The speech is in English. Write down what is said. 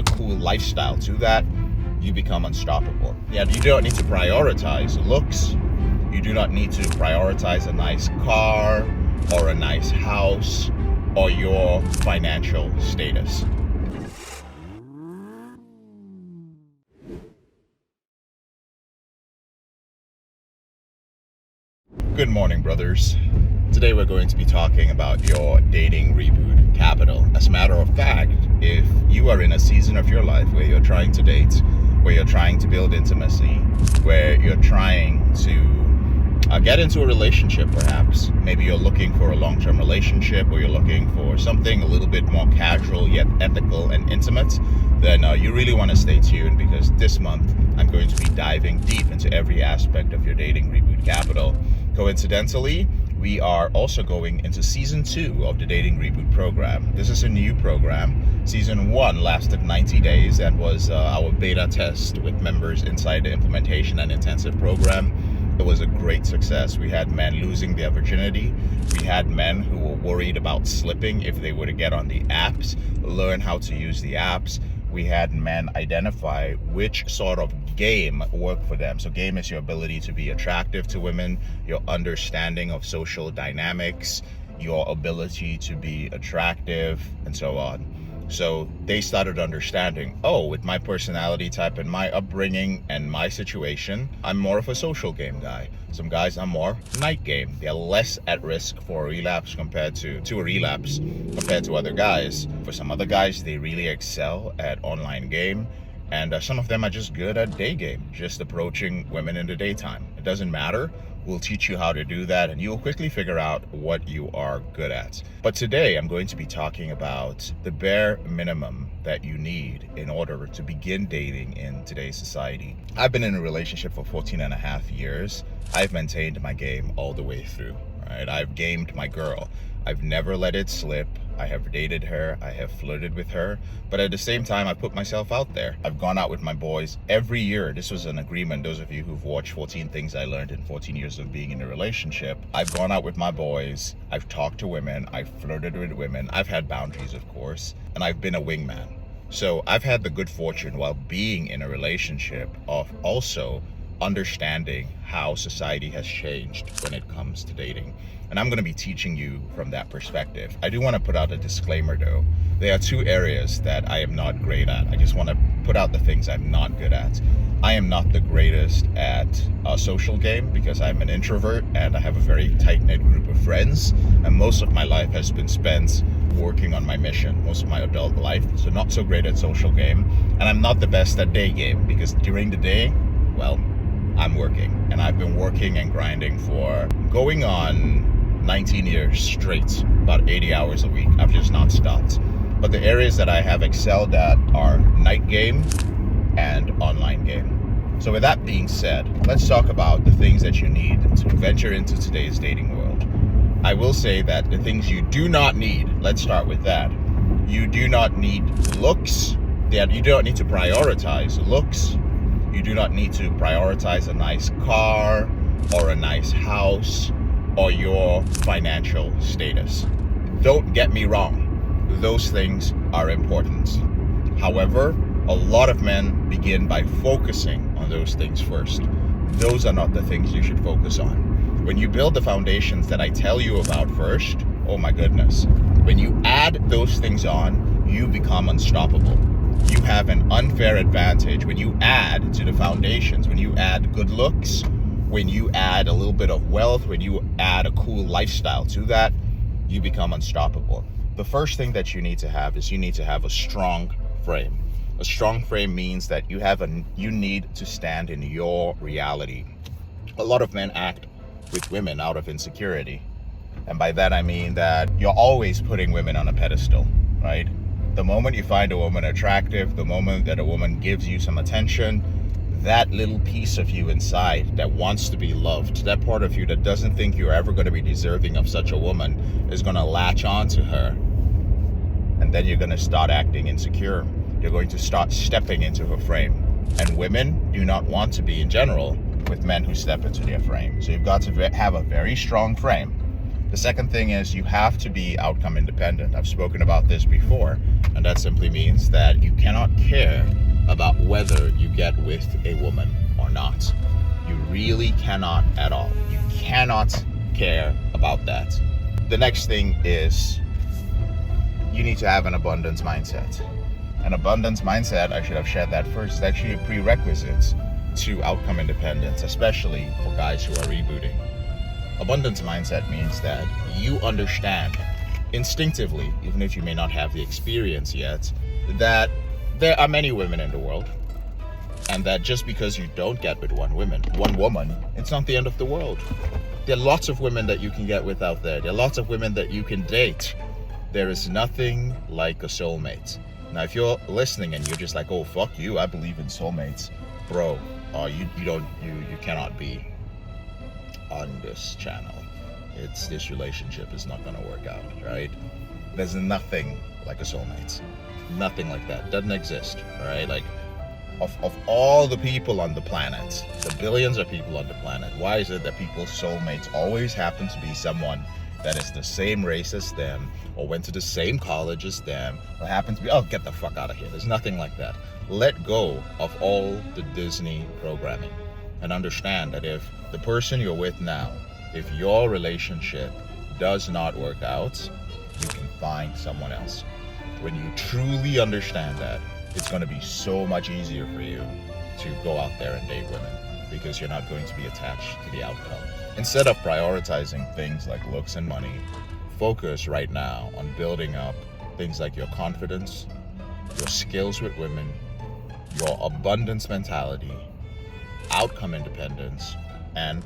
a cool lifestyle to that, you become unstoppable. Yeah, you don't need to prioritize looks. You do not need to prioritize a nice car or a nice house or your financial status. Good morning, brothers. Today we're going to be talking about your dating reboot capital. As a matter of fact, if you are in a season of your life where you're trying to date, where you're trying to build intimacy, where you're trying to get into a relationship perhaps, maybe you're looking for a long-term relationship or you're looking for something a little bit more casual yet ethical and intimate, then you really want to stay tuned, because this month I'm going to be diving deep into every aspect of your dating reboot capital. Coincidentally, we are also going into season 2 of the Dating Reboot program. This is a new program. Season 1 lasted 90 days and was our beta test with members inside the implementation and intensive program. It was a great success. We had men losing their virginity. We had men who were worried about slipping if they were to get on the apps, learn how to use the apps. We had men identify which sort of game worked for them. So game is your ability to be attractive to women, your understanding of social dynamics, your ability to be attractive, and so on. So they started understanding, oh, with my personality type and my upbringing and my situation, I'm more of a social game guy. Some guys are more night game. They're less at risk for a relapse compared to other guys. For some other guys, they really excel at online game. And some of them are just good at day game, just approaching women in the daytime. It doesn't matter. We'll teach you how to do that, and you'll quickly figure out what you are good at. But today, I'm going to be talking about the bare minimum that you need in order to begin dating in today's society. I've been in a relationship for 14 and a half years. I've maintained my game all the way through, right? I've gamed my girl. I've never let it slip. I have dated her, I have flirted with her, but at the same time, I put myself out there. I've gone out with my boys every year. This was an agreement. Those of you who've watched 14 Things I Learned in 14 Years of Being in a Relationship, I've gone out with my boys, I've talked to women, I've flirted with women, I've had boundaries, of course, and I've been a wingman. So I've had the good fortune while being in a relationship of also understanding how society has changed when it comes to dating. And I'm going to be teaching you from that perspective. I do want to put out a disclaimer though. There are 2 areas that I am not great at. I just want to put out the things I'm not good at. I am not the greatest at a social game because I'm an introvert and I have a very tight-knit group of friends. And most of my life has been spent working on my mission, most of my adult life. So not so great at social game. And I'm not the best at day game because during the day, well, I'm working. And I've been working and grinding for going on 19 years straight, about 80 hours a week. I've just not stopped. But the areas that I have excelled at are night game and online game. So with that being said, let's talk about the things that you need to venture into today's dating world. I will say that the things you do not need, let's start with that. You do not need looks. You don't need to prioritize looks. You do not need to prioritize a nice car or a nice house or your financial status. Don't get me wrong, those things are important. However, a lot of men begin by focusing on those things first. Those are not the things you should focus on. When you build the foundations that I tell you about first, oh my goodness, when you add those things on, you become unstoppable. You have an unfair advantage when you add to the foundations, when you add good looks, when you add a little bit of wealth, when you add a cool lifestyle to that, you become unstoppable. The first thing that you need to have is you need to have a strong frame. A strong frame means that you need to stand in your reality. A lot of men act with women out of insecurity. And by that I mean that you're always putting women on a pedestal, right? The moment you find a woman attractive, the moment that a woman gives you some attention, that little piece of you inside that wants to be loved, that part of you that doesn't think you're ever going to be deserving of such a woman, is going to latch on to her. And then you're going to start acting insecure. You're going to start stepping into her frame. And women do not want to be, in general, with men who step into their frame. So you've got to have a very strong frame. The second thing is you have to be outcome independent. I've spoken about this before, and that simply means that you cannot care about whether you get with a woman or not. You really cannot at all. You cannot care about that. The next thing is you need to have an abundance mindset. An abundance mindset, I should have shared that first, is actually a prerequisite to outcome independence, especially for guys who are rebooting. Abundance mindset means that you understand instinctively, even if you may not have the experience yet, that there are many women in the world, and that just because you don't get with one woman, it's not the end of the world. There are lots of women that you can get with out there. There are lots of women that you can date. There is nothing like a soulmate. Now, if you're listening and you're just like, oh, fuck you, I believe in soulmates, bro, you cannot be on this channel. This relationship is not gonna work out, right? There's nothing like a soulmate. Nothing like that. Doesn't exist, right? Like, of all the people on the planet, the billions of people on the planet, why is it that people's soulmates always happen to be someone that is the same race as them, or went to the same college as them, or happen to be, oh, get the fuck out of here. There's nothing like that. Let go of all the Disney programming and understand that if the person you're with now, if your relationship does not work out, you can find someone else. When you truly understand that, it's going to be so much easier for you to go out there and date women, because you're not going to be attached to the outcome. Instead of prioritizing things like looks and money, focus right now on building up things like your confidence, your skills with women, your abundance mentality, outcome independence, and